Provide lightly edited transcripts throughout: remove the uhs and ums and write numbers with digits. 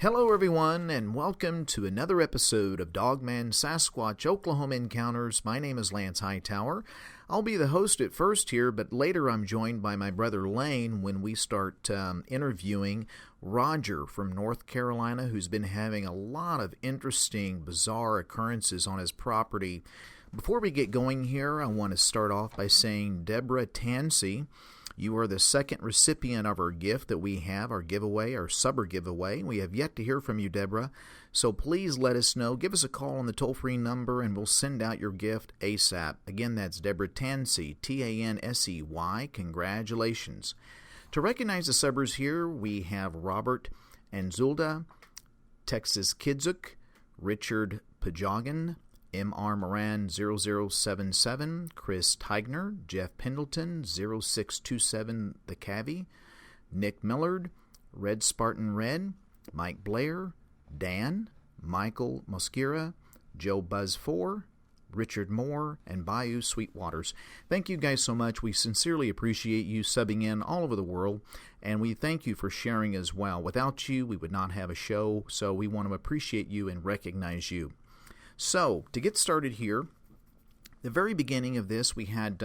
Hello everyone, and welcome to another episode of Dogman Sasquatch Oklahoma Encounters. My name is Lance Hightower. I'll be the host at first here, but later I'm joined by my brother Lane when we start interviewing Roger from North Carolina, who's been having a lot of interesting, bizarre occurrences on his property. Before we get going here, I want to start off by saying, Deborah Tansey, you are the second recipient of our gift that we have, our giveaway, our summer giveaway. We have yet to hear from you, Deborah, so please let us know. Give us a call on the toll-free number, and we'll send out your gift ASAP. Again, that's Deborah Tansey, Tansey. Congratulations. To recognize the subbers here, we have Robert Anzulda, Texas Kidzuk, Richard Pajogan, M.R. Moran 0077, Chris Teigner, Jeff Pendleton 0627 The Cavy, Nick Millard, Red Spartan Red, Mike Blair, Dan, Michael Mosquera, Joe Buzz 4, Richard Moore, and Bayou Sweetwaters. Thank you guys so much. We sincerely appreciate you subbing in all over the world, and we thank you for sharing as well. Without you, we would not have a show, so we want to appreciate you and recognize you. So, to get started here, the very beginning of this, we had,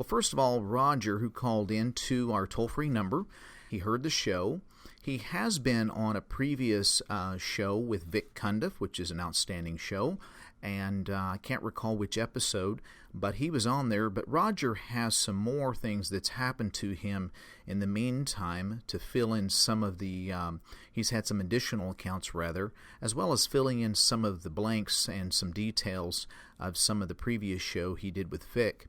first of all, Roger, who called in to our toll-free number. He heard the show. He has been on a previous show with Vic Cundiff, which is an outstanding show, and I can't recall which episode, but he was on there. But Roger has some more things that's happened to him in the meantime to fill in some of the, he's had some additional accounts rather, as well as filling in some of the blanks and some details of some of the previous show he did with Vic.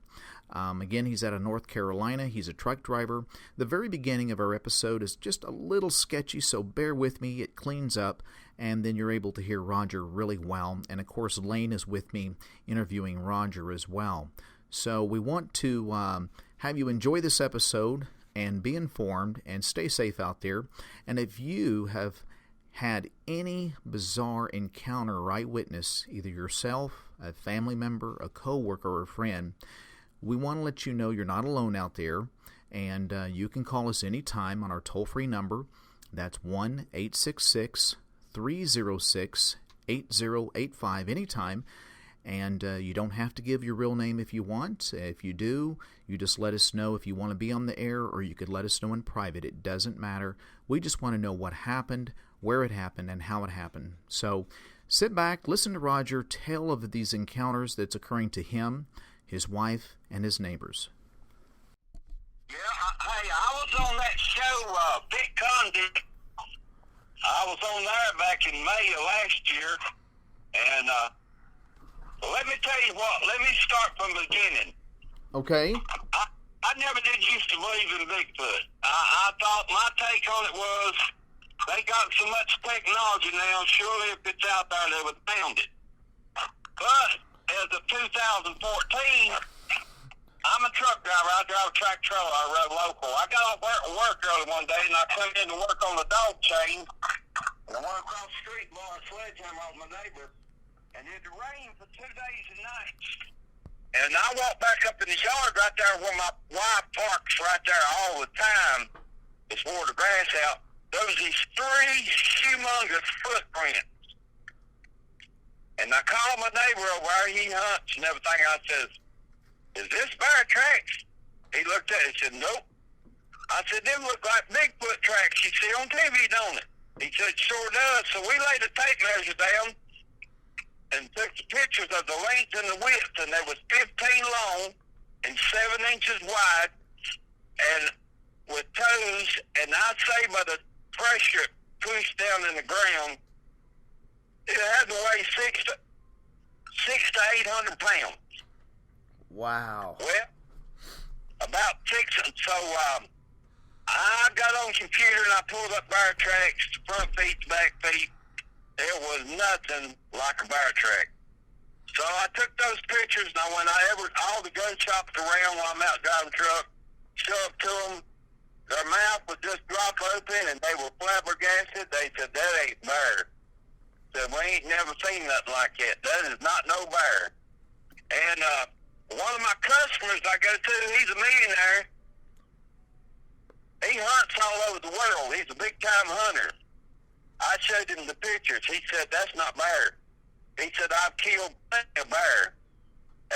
Again, he's out of North Carolina. He's a truck driver. The very beginning of our episode is just a little sketchy, so bear with me. It cleans up, and then you're able to hear Roger really well. And, of course, Lane is with me interviewing Roger as well. So we want to have you enjoy this episode and be informed and stay safe out there. And if you have had any bizarre encounter or eyewitness, either yourself, a family member, a coworker, or a friend, we want to let you know you're not alone out there, and you can call us anytime on our toll-free number. That's 1-866-306-8085 anytime, and you don't have to give your real name if you want. If you do, you just let us know if you want to be on the air, or you could let us know in private. It doesn't matter. We just want to know what happened, where it happened, and how it happened. So sit back, listen to Roger tell of these encounters that's occurring to him, his wife, and his neighbors. Yeah, I was on that show, Vic Cundiff. I was on there back in May of last year, and let me tell you what, let me start from the beginning. Okay. I never did used to believe in Bigfoot. I thought my take on it was, they got so much technology now, surely if it's out there, they would found it. But as of 2014, I'm a truck driver. I drive a track trailer. I run local. I got off work early one day, and I come in to work on the dog chain. And I went across the street and bought a sledgehammer off my neighbor. And it rained for 2 days and nights. And I walked back up in the yard right there where my wife parks right there all the time. It's wore the grass out. There was these 3 humongous footprints. And I called my neighbor over there, he hunts and everything. I says, is this bear tracks? He looked at it and said, nope. I said, them look like Bigfoot tracks you see on TV, don't it? He said, sure does. So we laid a tape measure down and took the pictures of the length and the width, and they was 15 long and 7 inches wide, and with toes, and I'd say by the pressure pushed down in the ground, it had to weigh 600 to 800 pounds. Wow. Well, about 6. So I got on the computer and I pulled up bear tracks, front feet, back feet. There was nothing like a bear track. So I took those pictures and I went all the gun shops around while I'm out driving the truck, showed up to them. Their mouth was just drop open and they were flabbergasted. They said, that ain't bear. Said, we ain't never seen nothing like that. That is not no bear. And one of my customers I go to, he's a millionaire. He hunts all over the world. He's a big-time hunter. I showed him the pictures. He said, that's not bear. He said, I've killed a bear.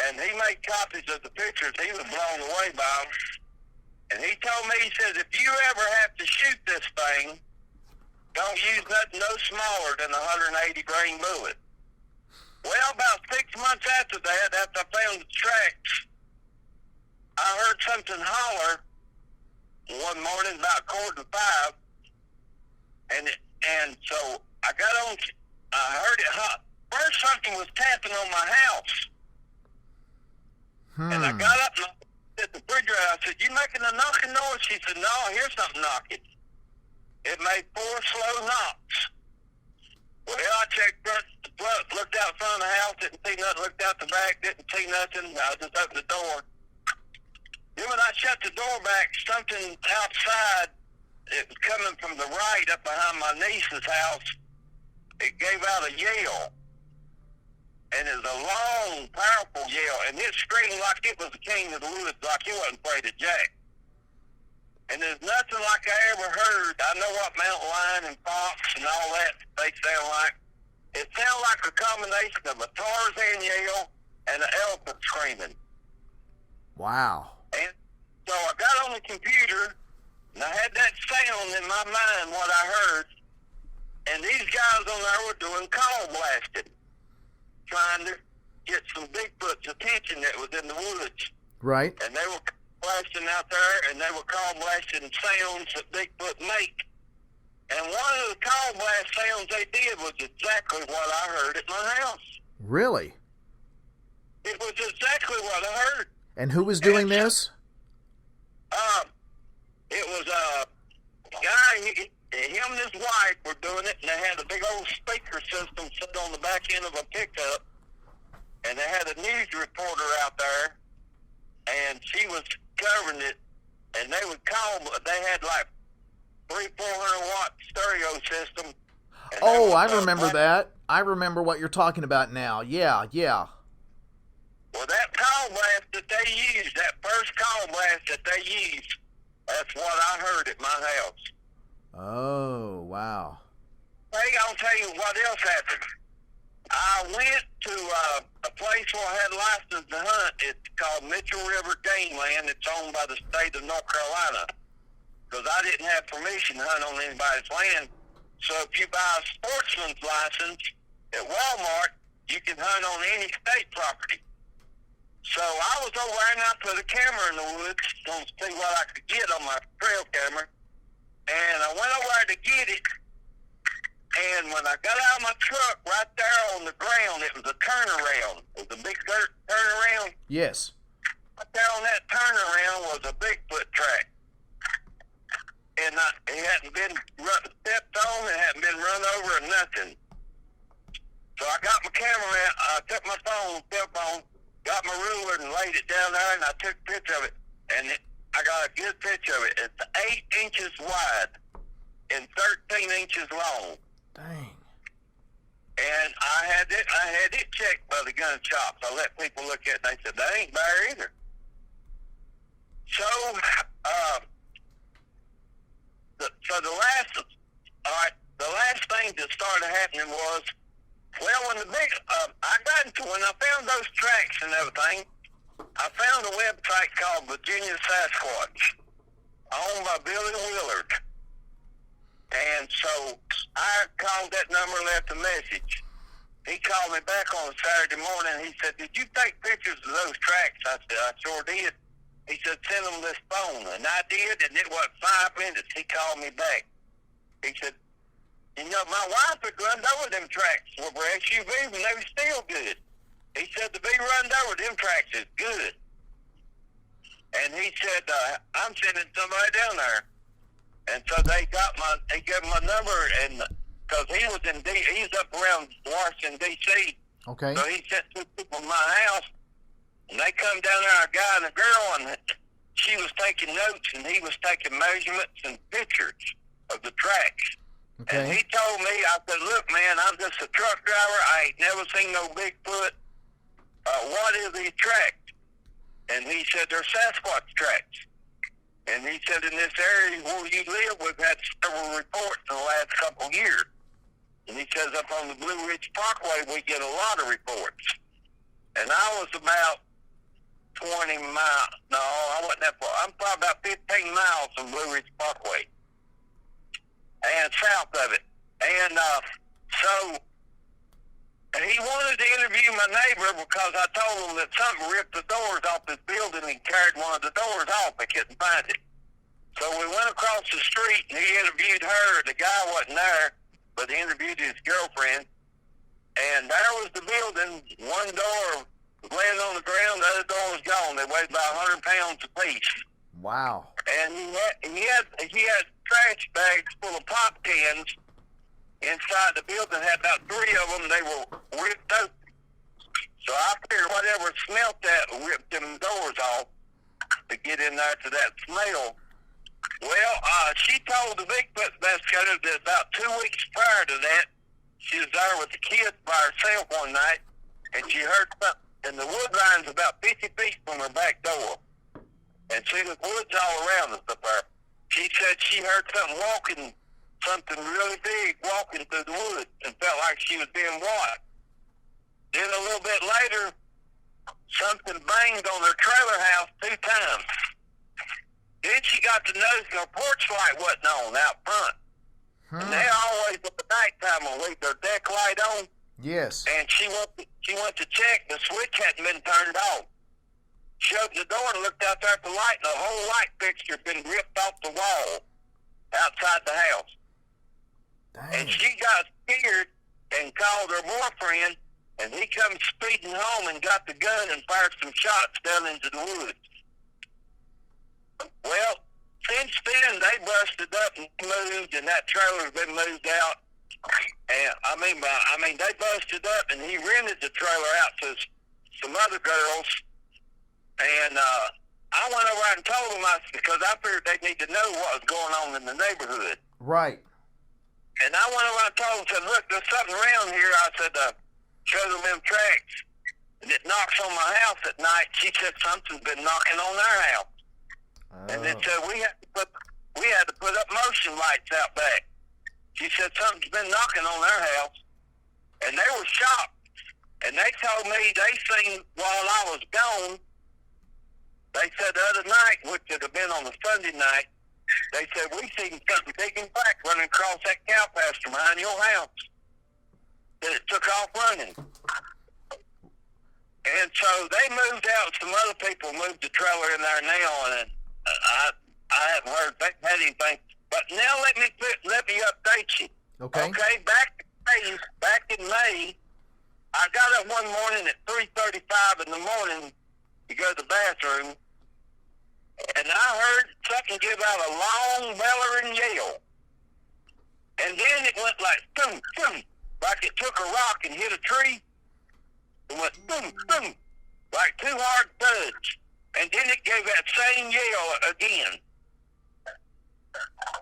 And he made copies of the pictures. He was blown away by them. And he told me, he says, if you ever have to shoot this thing, don't use nothing no smaller than a 180 grain bullet. Well, about 6 months after that, after I found the tracks, I heard something holler one morning about 4:45, and so I got on. I heard it. First, something was tapping on my house, and I got up and I at the refrigerator. I said, "You making a knocking noise?" She said, "No, I hear something knocking." It made 4 slow knocks. Well, I checked front, looked out front of the house, didn't see nothing. Looked out the back, didn't see nothing. I just opened the door. Then when I shut the door back, something outside, it was coming from the right up behind my niece's house. It gave out a yell. And it was a long, powerful yell. And it screamed like it was the king of the woods, like he wasn't afraid of Jack. And there's nothing like I ever heard. I know what mountain lion and fox and all that they sound like. It sounded like a combination of a Tarzan yell and an elephant screaming. Wow. And so I got on the computer, and I had that sound in my mind, what I heard. And these guys on there were doing call blasting, trying to get some Bigfoot's attention that was in the woods. Right. And they were blasting out there, and they were call blasting sounds that Bigfoot make. And one of the call blast sounds they did was exactly what I heard at my house. Really? It was exactly what I heard. And who was doing this? It was a guy, him and his wife were doing it, and they had a big old speaker system set on the back end of a pickup, and they had a news reporter out there, and she was covering it, and they would call, they had like 300-400 watt stereo system. Oh, I remember that. I remember what you're talking about now. Yeah. Well, that call blast that they used, that first call blast that they used, that's what I heard at my house. Oh, wow. Hey, I'll tell you what else happened. I went to a place where I had license to hunt. It's called Mitchell River Game Land. It's owned by the state of North Carolina. Because I didn't have permission to hunt on anybody's land. So if you buy a sportsman's license at Walmart, you can hunt on any state property. So I was over there and I put a camera in the woods to see what I could get on my trail camera. And I went over there to get it. And when I got out of my truck, right there on the ground, it was a turnaround. It was a big dirt turnaround. Yes. Right there on that turnaround was a Bigfoot track. And it hadn't been stepped on, it hadn't been run over or nothing. So I got my camera, I took my cell phone, got my ruler and laid it down there, and I took a picture of it. And I got a good picture of it. It's 8 inches wide and 13 inches long. Dang. And I had it checked by the gun shops. I let people look at it, and they said, that ain't bear either. So, the last thing that started happening was, well, when I found those tracks and everything, I found a website called Virginia Sasquatch, owned by Billy Willard. And so I called that number and left a message. He called me back on Saturday morning. He said, did you take pictures of those tracks? I said, I sure did. He said, send them this phone. And I did, and it wasn't 5 minutes. He called me back. He said, you know, my wife had run over them tracks were SUVs, and they were still good. He said, to be run over them tracks is good. And he said, I'm sending somebody down there. And so they gave him my number, and because he's up around Washington, D.C. Okay. So he sent 2 people to my house, and they come down there, a guy and a girl, and she was taking notes, and he was taking measurements and pictures of the tracks. Okay. And he told me, I said, look, man, I'm just a truck driver. I ain't never seen no Bigfoot. What is these tracks? And he said, they're Sasquatch tracks. And he said, in this area where you live, we've had several reports in the last couple of years. And he says up on the Blue Ridge Parkway, we get a lot of reports. And I was about 20 miles. No, I wasn't that far. I'm probably about 15 miles from Blue Ridge Parkway and south of it. And so he wanted to interview my neighbor because I told him that something ripped the doors off his building and carried one of the doors off. They couldn't find it. So we went across the street and he interviewed her. The guy wasn't there, but he interviewed his girlfriend. And there was the building. One door was laying on the ground, the other door was gone. They weighed about 100 pounds apiece. Wow. And he had trash bags full of pop cans inside the building. Had about 3 of them. They were ripped open. So I figured whatever smelt that ripped them doors off to get in there to that smell. Well, she told the Bigfoot investigator that about 2 weeks prior to that, she was there with the kids by herself one night, and she heard something. And the wood line's about 50 feet from her back door. And see the woods all around us up there. She said she heard something really big walking through the woods and felt like she was being watched. Then a little bit later, something banged on her trailer house 2 times. Then she got to notice her porch light wasn't on out front. And they always at the nighttime will leave their deck light on. Yes. And she went to check. The switch hadn't been turned off. She opened the door and looked out there at the light, and the whole light fixture had been ripped off the wall outside the house. Dang. And she got scared and called her boyfriend, and he come speeding home and got the gun and fired some shots down into the woods. Well, since then, they busted up and moved, and that trailer's been moved out. And I mean, they busted up, and he rented the trailer out to some other girls. And I went over and told them, because I figured they need to know what was going on in the neighborhood. Right. And I went over and told them, said, look, there's something around here. I said, show them tracks. And it knocks on my house at night. She said something's been knocking on their house. And then said we had to put up motion lights out back. She said something's been knocking on their house, and they were shocked. And they told me they seen while I was gone. They said the other night, which would have been on a Sunday night, they said we seen something big and black running across that cow pasture behind your house. That it took off running. And so they moved out. Some other people moved the trailer in there now, and I haven't heard back anything. But now let me update you. Okay. Okay. Back in May, I got up one morning at 3:35 in the morning to go to the bathroom, and I heard something give out a long bellowing yell, and then it went like boom, boom, like it took a rock and hit a tree. It went boom, boom, like 2 hard thuds. And then it gave that same yell again.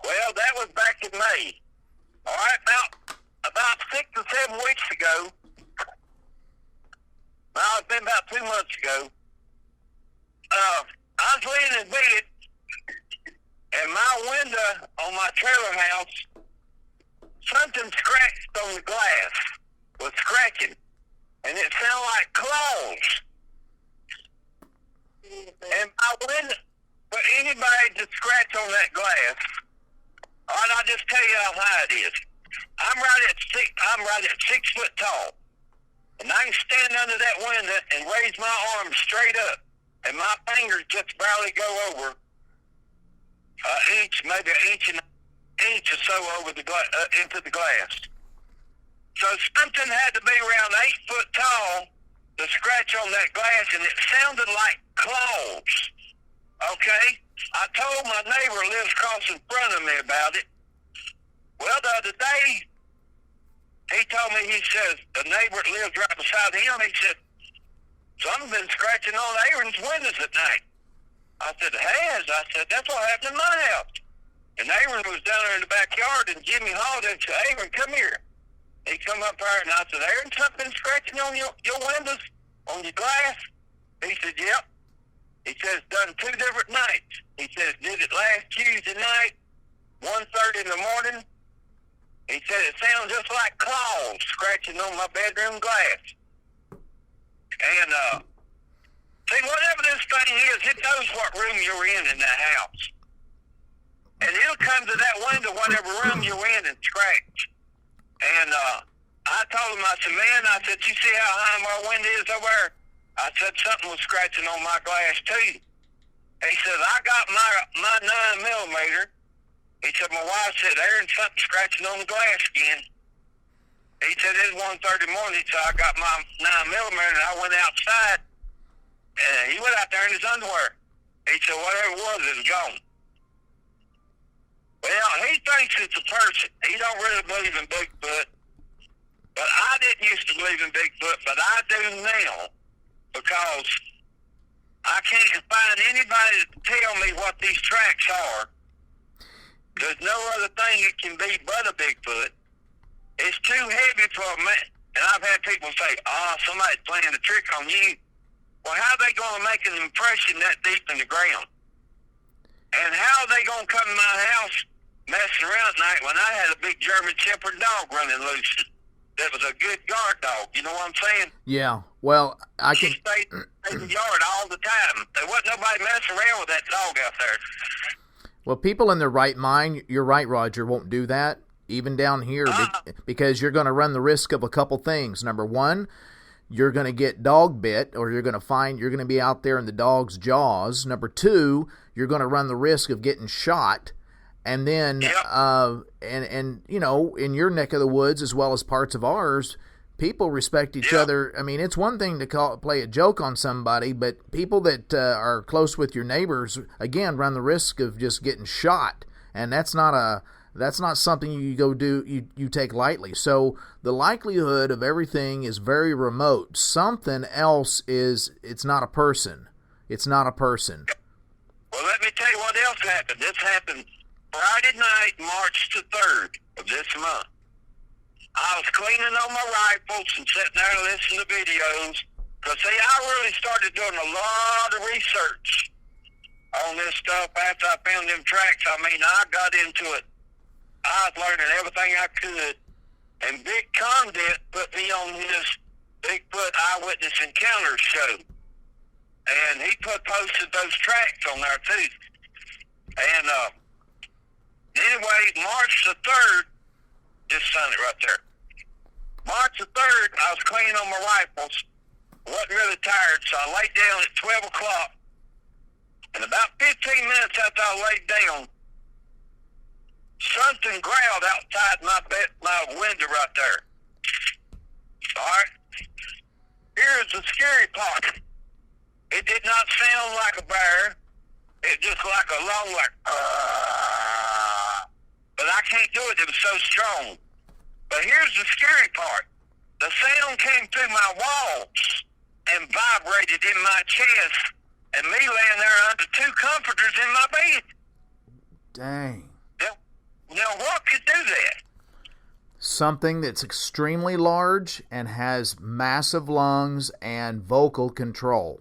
Well, that was back in May. All right, about 6 or 7 weeks ago. No, it's been about 2 months ago. I was laying in bed, and my window on my trailer house, something scratched on the glass. Was scratching, and it sounded like claws. And I wouldn't for anybody to scratch on that glass. All right, I'll just tell you how high it is. I'm right at 6 foot tall, and I can stand under that window and raise my arms straight up, and my fingers just barely go over an inch, maybe an inch or so over the into the glass. So something had to be around 8 foot tall to scratch on that glass, and it sounded like claws. Okay? I told my neighbor who lives across in front of me about it. Well, the other day, he told me, he says, the neighbor that lives right beside him, he said, something's been scratching on Aaron's windows at night. I said, has? I said, that's what happened in my house. And Aaron was down there in the backyard, and Jimmy hauled and said, Aaron, come here. He come up there, and I said, Aaron, something scratching on your windows, on your glass? He said, yep. He says, done 2 different nights. He says, did it last Tuesday night, 1:30 in the morning. He said, it sounds just like claws. scratching on my bedroom glass. And, see, whatever this thing is, it knows what room you're in that house. And it'll come to that window, whatever room you're in, and scratch. And I told him, I said, man, I said, you see how high my window is over there? I said, something was scratching on my glass, too. He said, I got my 9mm. He said, my wife said, there's something scratching on the glass again. He said, it's 1:30 morning, so I got my 9mm, and I went outside. And he went out there in his underwear. He said, whatever it was, it's gone. Well, he thinks it's a person. He don't really believe in Bigfoot. But I didn't used to believe in Bigfoot, but I do now, because I can't find anybody to tell me what these tracks are. There's no other thing it can be but a Bigfoot. It's too heavy for a man. And I've had people say, somebody's playing a trick on you. Well, how are they going to make an impression that deep in the ground? And how are they going to come to my house messing around at night when I had a big German Shepherd dog running loose that was a good guard dog? You know what I'm saying? Yeah. Well, I can... He stayed in the yard all the time. There wasn't nobody messing around with that dog out there. Well, people in their right mind, you're right, Roger, won't do that, even down here, because you're going to run the risk of a couple things. Number one, you're going to get dog bit, or you're going to be out there in the dog's jaws. Number two, you're going to run the risk of getting shot. And then, and you know, in your neck of the woods as well as parts of ours, people respect each other. I mean, it's one thing to play a joke on somebody, but people that are close with your neighbors, again, run the risk of just getting shot, and that's not something you go do you take lightly. So the likelihood of everything is very remote. Something else it's not a person. It's not a person. Well, let me tell you what else happened. This happened Friday night, March the 3rd of this month. I was cleaning on my rifles and sitting there listening to videos. Because, see, I really started doing a lot of research on this stuff after I found them tracks. I mean, I got into it. I was learning everything I could. And Big Condit put me on his Bigfoot Eyewitness Encounters show. And he posted those tracks on there, too. And, anyway, March the 3rd, just signed it right there. March the 3rd, I was cleaning on my rifles. Wasn't really tired, so I laid down at 12 o'clock. And about 15 minutes after I laid down, something growled outside my window right there. All right? Here's the scary part. It did not sound like a bear. It just like a long, but I can't do it. It was so strong. But here's the scary part. The sound came through my walls and vibrated in my chest, and me laying there under two comforters in my bed. Dang. Now what could do that? Something that's extremely large and has massive lungs and vocal control.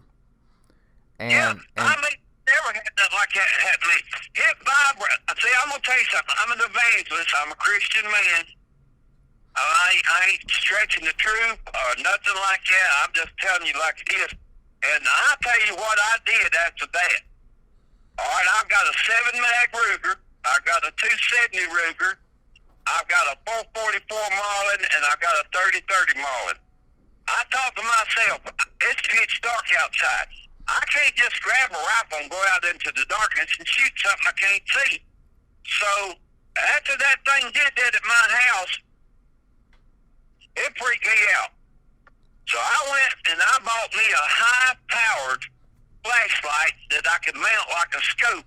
I mean, never had nothing like that happen to me. It vibrated. See, I'm going to tell you something. I'm an evangelist. I'm a Christian man. I ain't stretching the truth or nothing like that. I'm just telling you like it is. And I'll tell you what I did after that. All right, I've got a 7-mag Ruger. I've got a 270 Ruger. I've got a 444 Marlin, and I've got a 30-30 Marlin. I thought to myself, it's pitch dark outside. I can't just grab a rifle and go out into the darkness and shoot something I can't see. So after that thing did that at my house, it freaked me out. So I went and I bought me a high-powered flashlight that I could mount like a scope.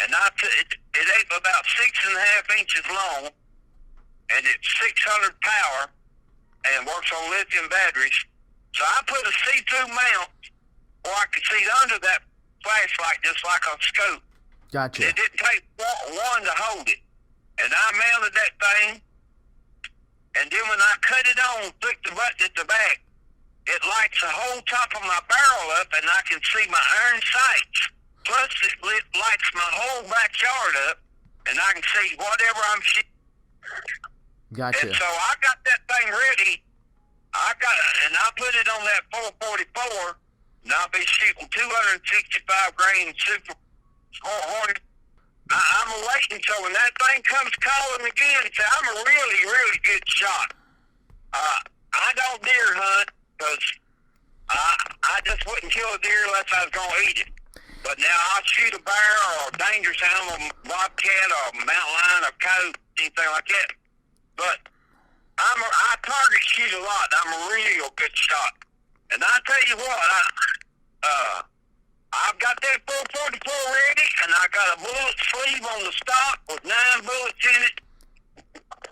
And it ain't about 6.5 inches long, and it's 600 power, and works on lithium batteries. So I put a see-through mount where I could see under that flashlight just like a scope. Gotcha. It didn't take one to hold it. And I mounted that thing, and then when I cut it on, click the button at the back, it lights the whole top of my barrel up, and I can see my iron sights. Plus, it lights my whole backyard up, and I can see whatever I'm shooting. Gotcha. And so I got that thing ready. And I put it on that 444, and I'll be shooting 265 grain super horn. I'm waiting, so when that thing comes calling again, so I'm a really, really good shot. I don't deer hunt, because I just wouldn't kill a deer unless I was going to eat it. But now I'll shoot a bear or a dangerous animal, bobcat or mountain lion or coyote, anything like that. But I target shoot a lot. I'm a real good shot. And I tell you what, I've got that 444 ready, and I got a bullet sleeve on the stock with 9 bullets in it.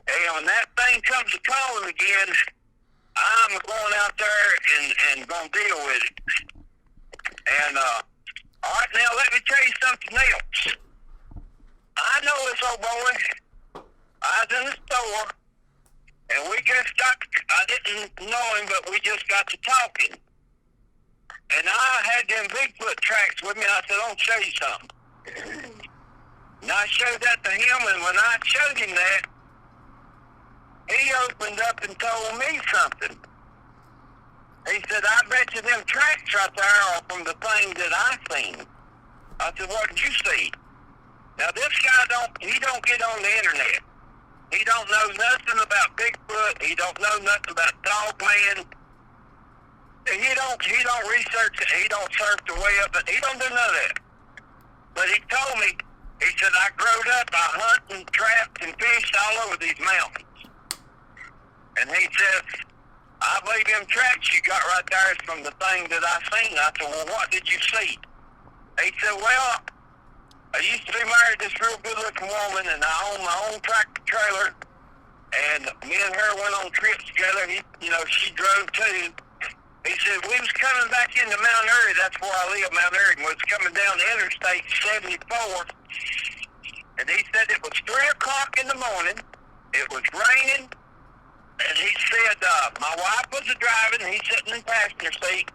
And when that thing comes to calling again, I'm going out there and going to deal with it. And, all right, now let me tell you something else. I know this old boy. I was in the store, and we just I didn't know him, but we just got to talking. And I had them Bigfoot tracks with me, and I said, I'll show you something. And I showed that to him, and when I showed him that, he opened up and told me something. He said, I bet you them tracks right there are from the thing that I seen. I said, what did you see? Now, this guy don't get on the internet. He don't know nothing about Bigfoot. He don't know nothing about Dogman. He don't research it. He don't surf the way up, but he don't do none of that. But he told me, he said, I growed up, I hunt and trapped and fished all over these mountains. And he says, I believe them tracks you got right there is from the thing that I seen. I said, well, what did you see? He said, well, I used to be married to this real good-looking woman, and I own my own tractor trailer, and me and her went on trips together. She drove too. He said, we was coming back into Mount Airy. That's where I live, Mount Airy. We was coming down the Interstate 74, and he said it was 3 o'clock in the morning. It was raining, and he said, my wife was driving, and he's sitting in the passenger seat.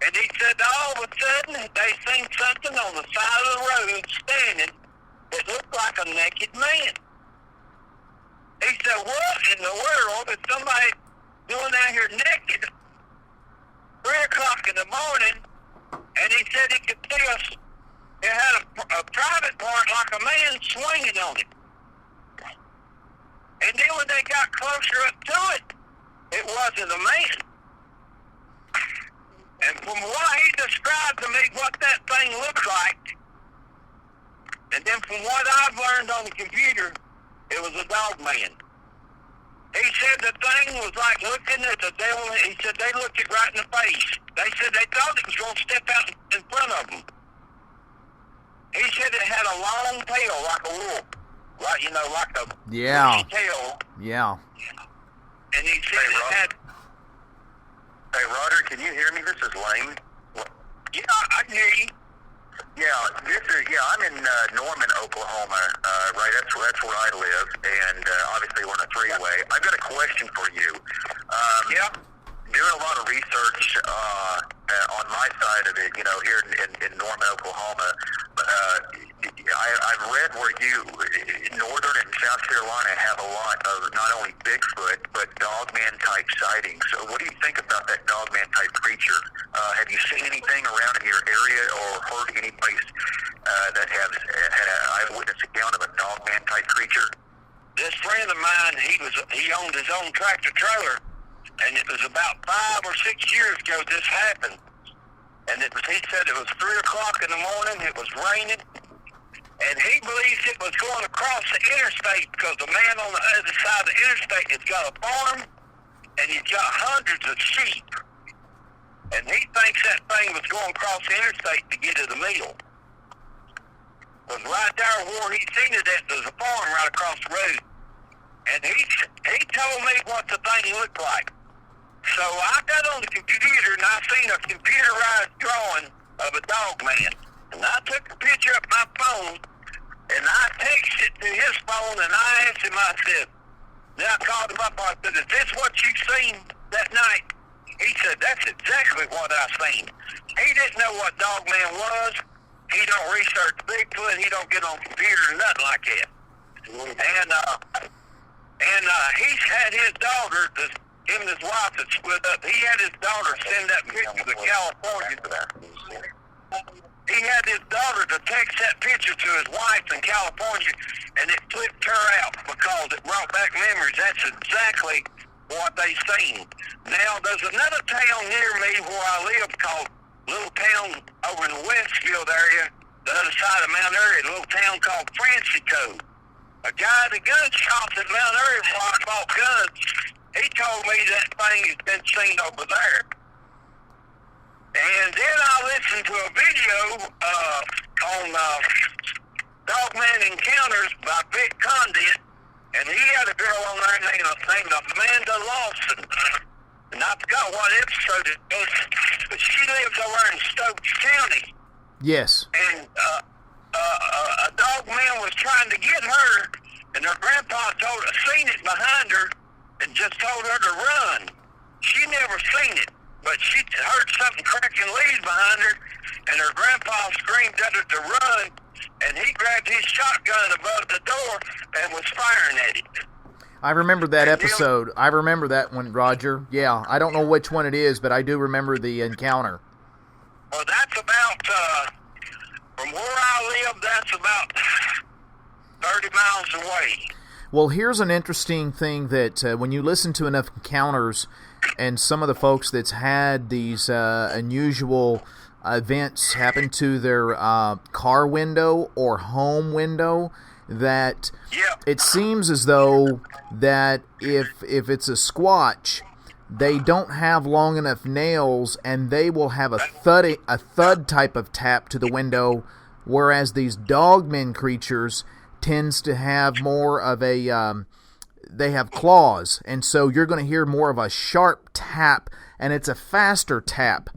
And he said, all of a sudden, they seen something on the side of the road standing that looked like a naked man. He said, what in the world is somebody doing out here naked? 3 o'clock in the morning, and he said he could see us. It had a private part like a man swinging on it. And then when they got closer up to it, it wasn't a man. And from what he described to me what that thing looked like, and then from what I've learned on the computer, it was a Dogman. He said the thing was like looking at the devil. He said they looked it right in the face. They said they thought it was going to step out in front of them. He said it had a long tail like a wolf. Like, like a bushy tail. Yeah. And he said it had... Hey, Roger, can you hear me? This is Lane. Yeah, I can hear you. I'm in Norman, Oklahoma, right? That's where I live, and obviously we're on a three-way. I've got a question for you. Doing a lot of research on my side of it, here in Norman, Oklahoma. I've read where Northern and South Carolina have a lot of not only Bigfoot, but Dogman-type sightings. So what do you think about that Dogman-type creature? Have you seen anything around in your area or heard any place that has had an eyewitness account of a Dogman-type creature? This friend of mine, he owned his own tractor trailer, and it was about 5 or 6 years ago this happened. And he said it was 3 o'clock in the morning, it was raining, and he believes it was going across the interstate because the man on the other side of the interstate has got a farm, and he's got hundreds of sheep. And he thinks that thing was going across the interstate to get to the mill. Because right there where he seen it at, there's a farm right across the road. And he told me what the thing looked like. So I got on the computer and I seen a computerized drawing of a Dogman. And I took a picture of my phone and I texted it to his phone and I asked him, I said, then I called him up, I said, is this what you seen that night? He said, that's exactly what I seen. He didn't know what Dogman was. He don't research Bigfoot. He don't get on computers or nothing like that. And he's had his daughter, him and his wife had split up. He had his daughter send that picture to California. He had his daughter to text that picture to his wife in California, and it flipped her out because it brought back memories. That's exactly what they seen. Now, there's another town near me where I live called little town over in the Westfield area, the other side of Mount Airy, a little town called Francico. A guy at the gun shops at Mount Airy before I bought guns, he told me that thing has been seen over there. And then I listened to a video on Dogman Encounters by Big Condit, and he had a girl on there named Amanda Lawson. And I forgot what episode it was, but she lives over in Stokes County. Yes. And a dog man was trying to get her, and her grandpa seen it behind her and just told her to run. She never seen it, but she heard something cracking leaves behind her, and her grandpa screamed at her to run, and he grabbed his shotgun above the door and was firing at it. I remember that episode. I remember that one, Roger. Yeah, I don't know which one it is, but I do remember the encounter. Well, that's about, from where I live, that's about 30 miles away. Well, here's an interesting thing that when you listen to enough encounters and some of the folks that's had these unusual events happen to their car window or home window, that it seems as though that if it's a Squatch, they don't have long enough nails, and they will have a thud type of tap to the window, whereas these dogmen creatures tends to have more of a they have claws, and so you're going to hear more of a sharp tap, and it's a faster tap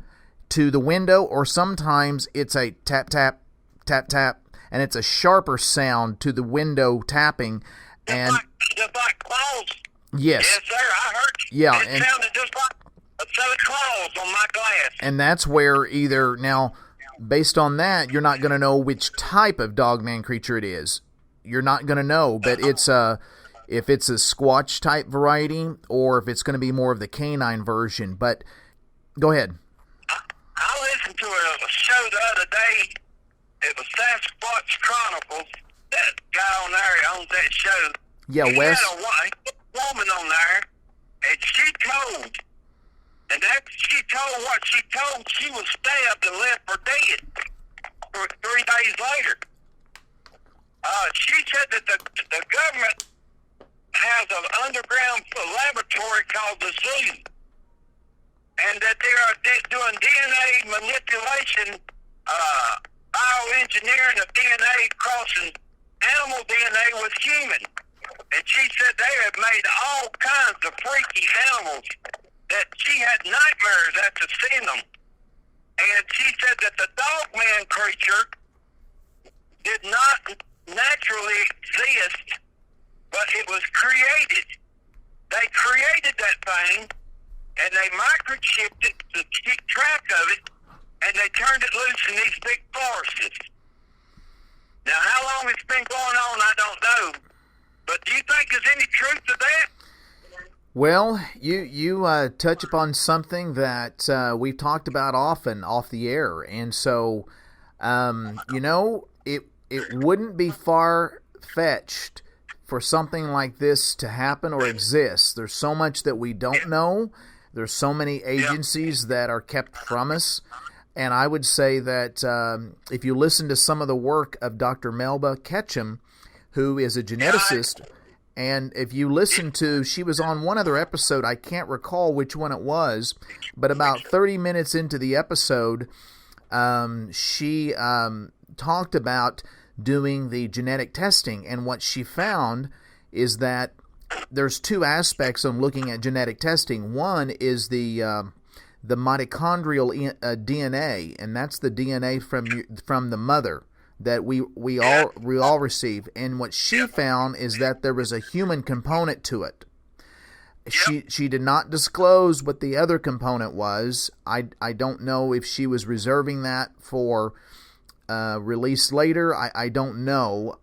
to the window, or sometimes it's a tap tap tap tap, and it's a sharper sound to the window tapping. And just like claws. Yes. Yes, sir. I heard you. Yeah, it sounded just like a set of claws on my glass. And that's where either now, based on that, you're not going to know which type of dogman creature it is. You're not going to know, but it's if it's a Squatch type variety, or if it's going to be more of the canine version. But go ahead. I listened to a show the other day. It was Sasquatch Chronicles. That guy on there owns that show. Yeah, he Wes. had a woman on there, and she told, and after she told what she told, she was stabbed and left for dead 3 days later. She said that the government has an underground laboratory called the zoo, and that they are doing DNA manipulation, bioengineering of DNA, crossing animal DNA with human. And she said they have made all kinds of freaky animals that she had nightmares after seeing them. And she said that the dogman creature did not naturally exist, but it was created. They created that thing, and they microchipped it to keep track of it, and they turned it loose in these big forests. Now, how long it's been going on, I don't know. But do you think there's any truth to that? Well, you touch upon something that we've talked about often off the air, and so it wouldn't be far-fetched for something like this to happen or exist. There's so much that we don't know. There's so many agencies that are kept from us. And I would say that if you listen to some of the work of Dr. Melba Ketchum, who is a geneticist, and if you listen to, she was on one other episode, I can't recall which one it was, but about 30 minutes into the episode, she talked about doing the genetic testing, and what she found is that there's 2 aspects on looking at genetic testing. One is the mitochondrial DNA, and that's the DNA from the mother that we all receive. And what she found is that there was a human component to it. She did not disclose what the other component was. I don't know if she was reserving that for release later. I don't know,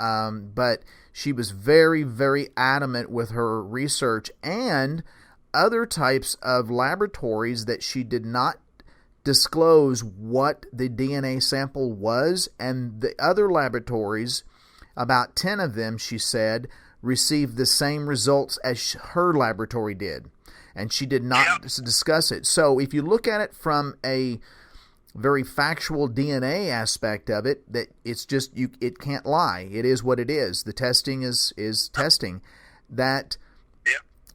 but She was very, very adamant with her research and other types of laboratories that she did not disclose what the DNA sample was, and the other laboratories, about 10 of them, she said, received the same results as her laboratory did, and she did not discuss it. So if you look at it from a very factual DNA aspect of it, that it's just, it can't lie. It is what it is. The testing is testing. That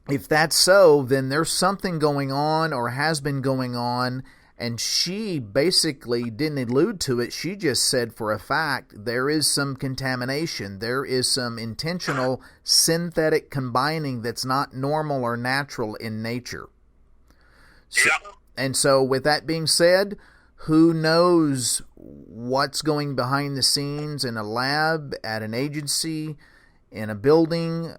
if that's so, then there's something going on or has been going on. And she basically didn't allude to it. She just said for a fact there is some contamination. There is some intentional synthetic combining that's not normal or natural in nature. And so with that being said, who knows what's going behind the scenes in a lab, at an agency, in a building,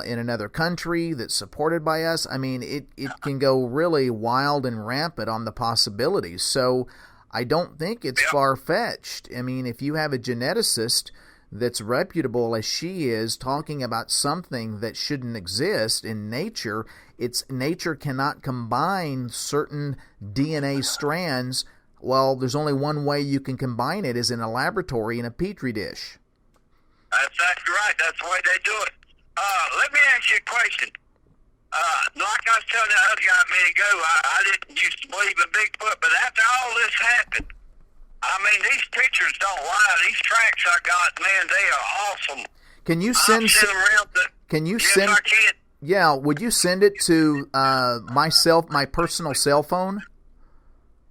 in another country that's supported by us. I mean, it can go really wild and rampant on the possibilities. So I don't think it's far-fetched. I mean, if you have a geneticist that's reputable as she is talking about something that shouldn't exist in nature, nature cannot combine certain DNA strands. Well, there's only one way you can combine it, is in a laboratory in a petri dish. That's exactly right. That's the way they do it. Let me ask you a question. Like I was telling the other guy a minute ago, I didn't used to believe in Bigfoot, but after all this happened, I mean, these pictures don't lie. These tracks I got, man, they are awesome. Can you send? I can. Yeah, would you send it to my personal cell phone?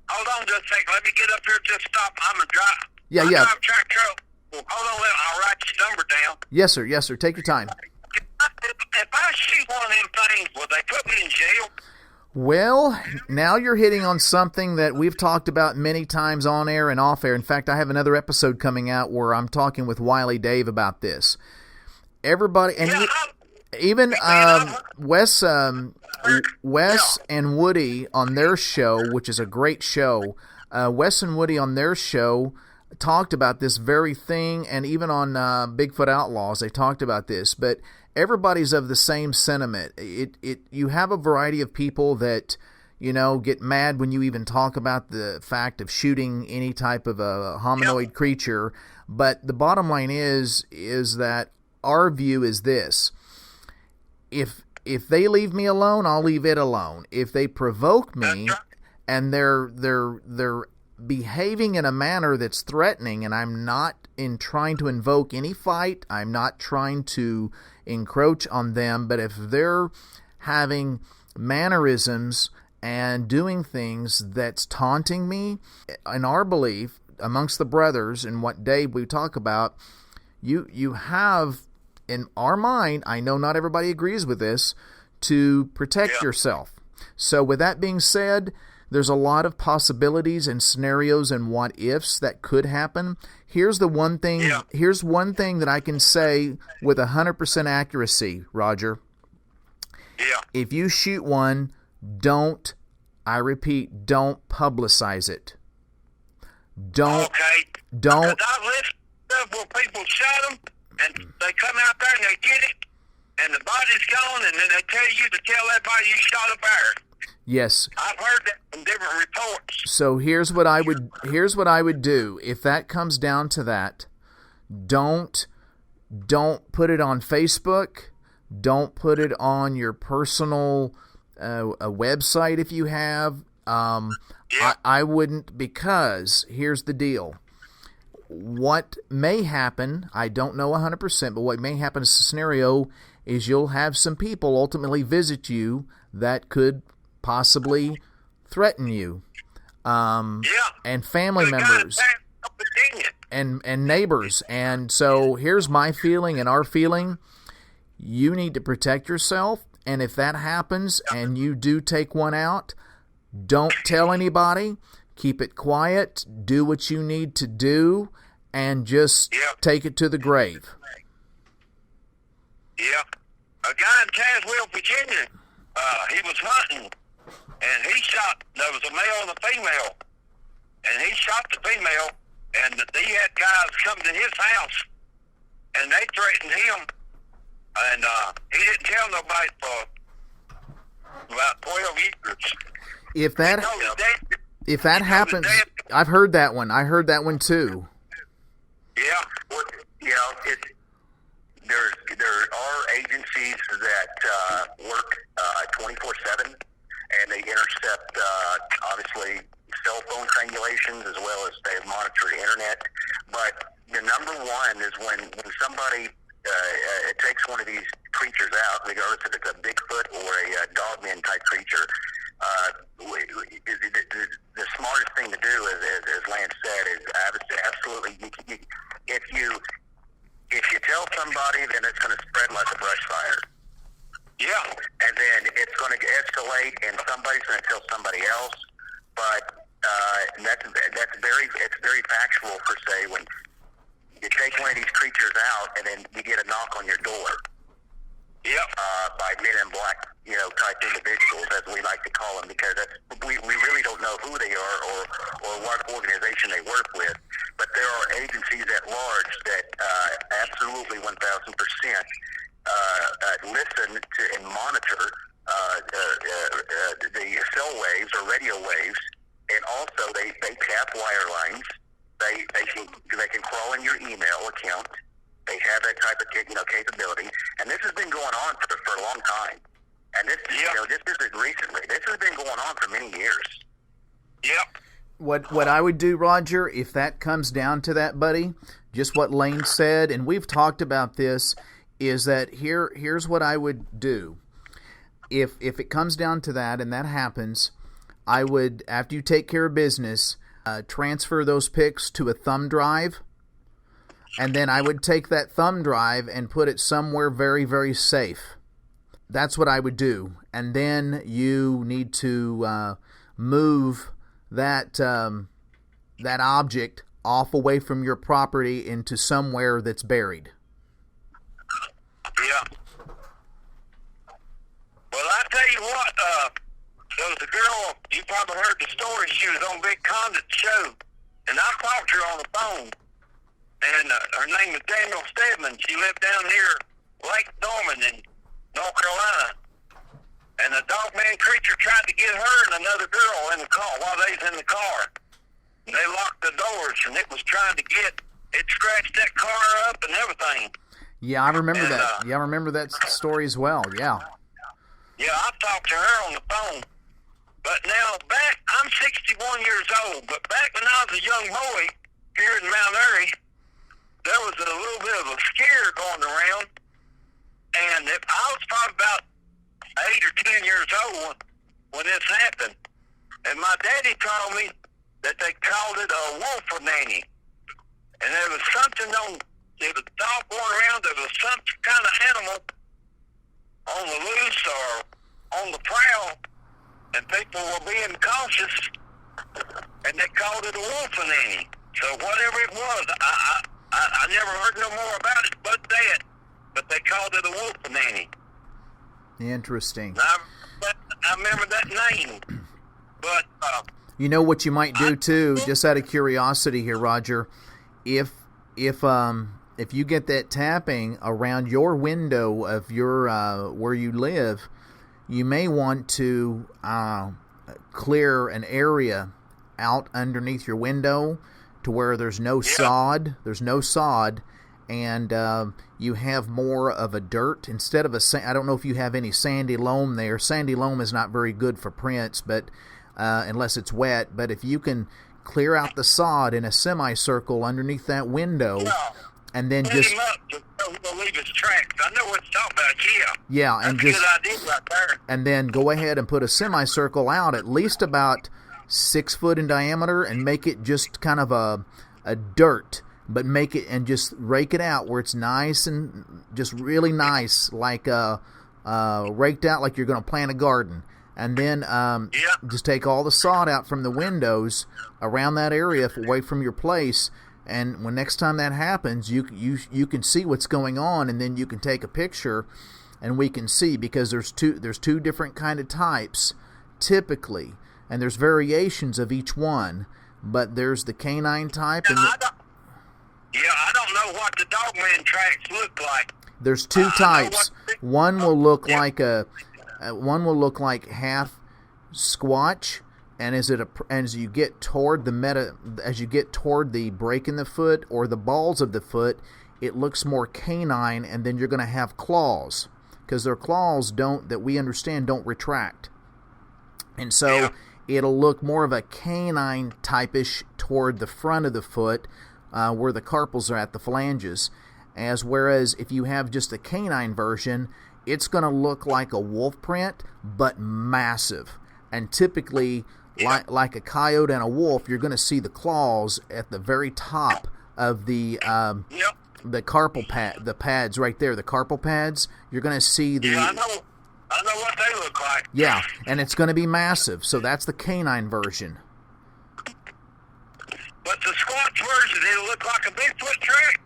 Hold on just a second. Let me get up here. Just stop. I'm a drive. Yeah. Drive track truck. Hold on, I'll write your number down. Yes, sir. Take your time. If I shoot one of them things, will they put me in jail? Well, now you're hitting on something that we've talked about many times on air and off air. In fact, I have another episode coming out where I'm talking with Wiley Dave about this. Everybody, and even Wes and Woody on their show, which is a great show. Wes and Woody on their show talked about this very thing, and even on Bigfoot Outlaws they talked about this, but everybody's of the same sentiment. You have a variety of people that, get mad when you even talk about the fact of shooting any type of a hominoid creature, but the bottom line is that our view is this: if they leave me alone, I'll leave it alone. If they provoke me and they're behaving in a manner that's threatening, and I'm not trying to invoke any fight, I'm not trying to encroach on them, but if they're having mannerisms and doing things that's taunting me, in our belief, amongst the brothers, and what Dave we talk about, you have, in our mind, I know not everybody agrees with this, to protect yourself. So with that being said, there's a lot of possibilities and scenarios and what ifs that could happen. Here's the one thing. Here's one thing that I can say with 100% accuracy, Roger. Yeah. If you shoot one, I repeat, don't publicize it. Don't. Because I listened to where people shot them, and they come out there and they get it, and the body's gone, and then they tell you to tell everybody you shot a bear. Yes. I've heard that from different reports. So here's what I would do. If that comes down to that, don't put it on Facebook. Don't put it on your personal a website if you have. I wouldn't, because here's the deal. What may happen, I don't know 100%, but what may happen in a scenario is you'll have some people ultimately visit you that could possibly threaten you, and family members and neighbors. And so here's my feeling and our feeling: you need to protect yourself, and if that happens and you do take one out, don't tell anybody. Keep it quiet. Do what you need to do, and just take it to the grave. Yeah. A guy in Tazewell, Virginia, he was hunting, and he shot, there was a male and a female, and he shot the female, and he had guys come to his house, and they threatened him And he didn't tell nobody for about 12 years. If that He told his dad- if that happens, I've heard that one. I heard that one too. Yeah, well, you know, there are agencies that work 24/7, and they intercept obviously cell phone triangulations as well as they monitor the internet. But the number one is when somebody takes one of these creatures out, regardless if it's a Bigfoot or a Dogman type creature. The smartest thing to do, as Lance said, is absolutely if you tell somebody, then it's going to spread like a brush fire. Yeah. And then it's going to escalate, and somebody's going to tell somebody else. But that's very factual per se. When you take one of these creatures out, and then you get a knock on your door. Yep. By men in black, type individuals, as we like to call them, because we really don't know who they are or what organization they work with. But there are agencies at large that absolutely 1,000% listen to and monitor the cell waves or radio waves, and also they tap wire lines. They can crawl in your email account. They have that type of capability, and this has been going on for a long time. And this isn't recently. This has been going on for many years. Yep. What I would do, Roger, if that comes down to that, buddy, just what Lane said, and we've talked about this, is that here's what I would do. If it comes down to that and that happens, I would, after you take care of business, transfer those pics to a thumb drive. And then I would take that thumb drive and put it somewhere very, very safe. That's what I would do. And then you need to move that object off away from your property into somewhere that's buried. Yeah. Well, I tell you what, there was a girl, you probably heard the story, she was on Big Condit show, and I talked to her on the phone. And her name is Daniel Stedman. She lived down near Lake Norman in North Carolina. And a dogman creature tried to get her and another girl in the car while they was in the car. And they locked the doors, and it was trying to it scratched that car up and everything. Yeah, I remember that. I remember that story as well. Yeah. Yeah, I talked to her on the phone. But now, I'm 61 years old, but back when I was a young boy here in Mount Airy, there was a little bit of a scare going around, and I was probably about 8 or 10 years old when this happened. And my daddy told me that they called it a wolf nanny. And there was something there was a dog going around, there was some kind of animal on the loose or on the prowl, and people were being cautious, and they called it a wolf nanny. So whatever it was, I never heard no more about it but that. But they called it a wolf nanny. Interesting. I remember that name. But you know what you might do too, just out of curiosity here, Roger, if you get that tapping around your window of your where you live, you may want to clear an area out underneath your window to where there's no sod. There's no sod, and you have more of a dirt instead of I don't know if you have any sandy loam there. Sandy loam is not very good for prints, but unless it's wet. But if you can clear out the sod in a semicircle underneath that window, and then just him up to leave his tracks. I know what you're talking about. Yeah, that's and a just good idea right there. And then go ahead and put a semicircle out at least about 6 foot in diameter, and make it just kind of a dirt, but make it and just rake it out where it's nice and just really nice, like raked out like you're going to plant a garden. And then just take all the sod out from the windows around that area away from your place. And when next time that happens, you can see what's going on, and then you can take a picture, and we can see, because there's two different kind of types typically, and there's variations of each one. But there's the canine type. I don't know what the Dogman tracks look like. There's two types. One will look like half Squatch, and as you get toward the break in the foot or the balls of the foot, it looks more canine, and then you're going to have claws, because their claws that we understand don't retract, and so it'll look more of a canine type-ish toward the front of the foot, where the carpals are at, the phalanges. Whereas if you have just a canine version, it's going to look like a wolf print, but massive. And typically, like a coyote and a wolf, you're going to see the claws at the very top of the carpal pad, the pads right there, the carpal pads. You're going to see the... Yeah, I know what they look like. Yeah, and it's going to be massive. So that's the canine version. But the Squatch version, it'll look like a Bigfoot track.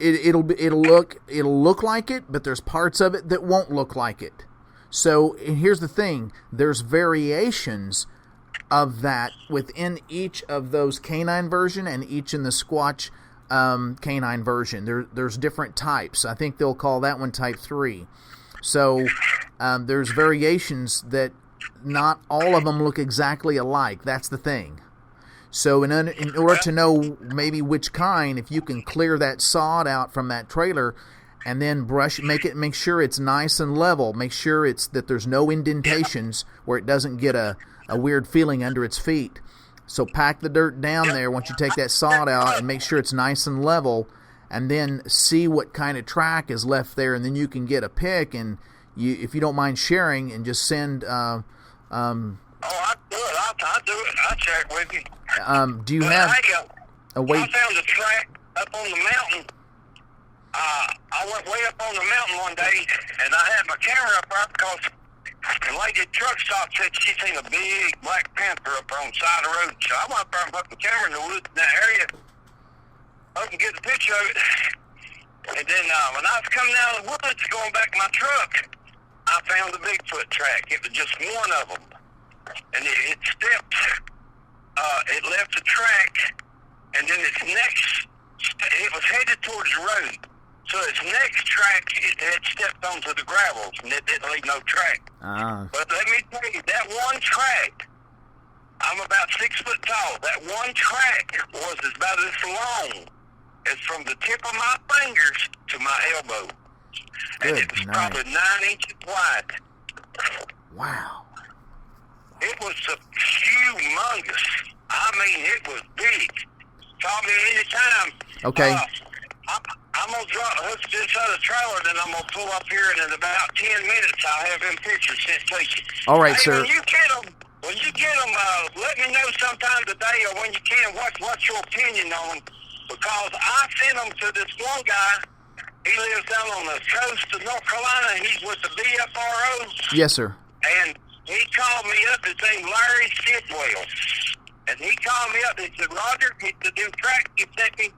It'll look like it, but there's parts of it that won't look like it. So here's the thing: there's variations of that within each of those canine version and each in the Squatch canine version. There's different types. I think they'll call that one type 3. So there's variations that not all of them look exactly alike. That's the thing. So in order to know maybe which kind, if you can clear that sod out from that trailer and then make sure it's nice and level, make sure that there's no indentations where it doesn't get a weird feeling under its feet. So pack the dirt down there once you take that sod out and make sure it's nice and level, and then see what kind of track is left there, and then you can get a pic, and if you don't mind sharing, and just send... I'll do it. I'll do it. I'll check with you. Do you have a way? I found a track up on the mountain. I went way up on the mountain one day, and I had my camera up there because the lady at the truck stop said she seen a big black panther up on the side of the road. So I went up there and put the camera in the woods in that area. I can get the picture of it. And then when I was coming out of the woods going back to my truck, I found the Bigfoot track. It was just one of them. And it stepped, it left the track, and then it was headed towards the road. So its next track, it had stepped onto the gravels, and it didn't leave no track. But let me tell you, that one track, I'm about 6 foot tall. That one track was about as long as from the tip of my fingers to my elbow. And it was probably 9 inches wide. Wow. It was humongous. I mean, it was big. Call me anytime. Okay. I'm going to hook this other trailer, then I'm going to pull up here, and in about 10 minutes, I'll have them pictures sent to you. All right, sir. When you get them, let me know sometime today or when you can what's your opinion on them, because I sent them to this one guy. He lives down on the coast of North Carolina. He's with the BFRO. Yes, sir. And he called me up. His name Larry Sidwell. And he called me up and he said, Roger, he said, them tracks you sent me,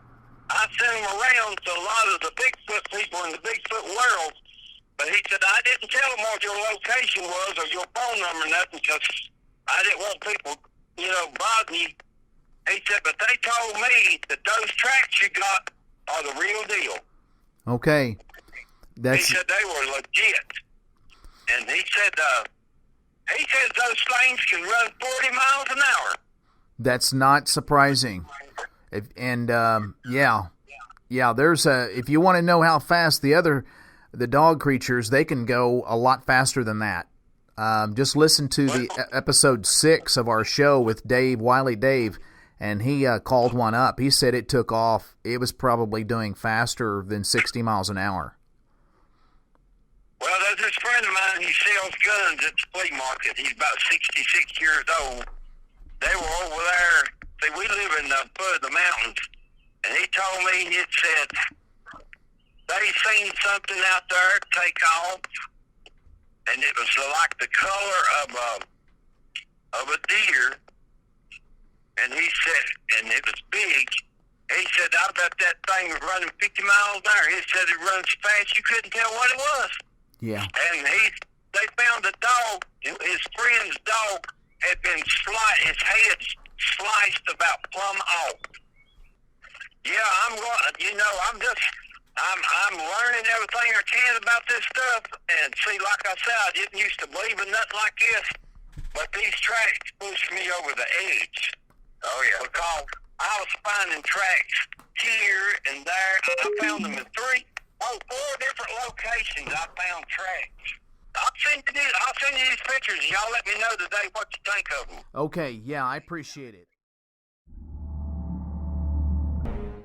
I sent them around to a lot of the Bigfoot people in the Bigfoot world. But he said, I didn't tell them what your location was or your phone number or nothing, because I didn't want people, bothering you. He said, but they told me that those tracks you got are the real deal. Okay. He said they were legit. And he said those things can run 40 miles an hour. That's not surprising. There's if you want to know how fast the dog creatures, they can go a lot faster than that. Just listen to the episode 6 of our show with Wiley Dave, and he called one up. He said it took off. It was probably doing faster than 60 miles an hour. Well, there's this friend of mine. He sells guns at the flea market. He's about 66 years old. They were over there. See, we live in the foot of the mountains. And he told me, he said, they seen something out there take off. And it was like the color of a deer. And he said, and it was big. He said, I bet that thing was running 50 miles an hour. He said it runs fast. You couldn't tell what it was. Yeah. And they found the dog, his friend's dog, had been his head sliced about plumb off. Yeah, I'm I'm learning everything I can about this stuff, and see, like I said, I didn't used to believe in nothing like this, but these tracks pushed me over the edge. Oh, yeah. Because I was finding tracks here and there. I found them in four different locations. I found tracks. I'll send you these pictures, and y'all let me know today what you think of them. Okay, yeah, I appreciate it.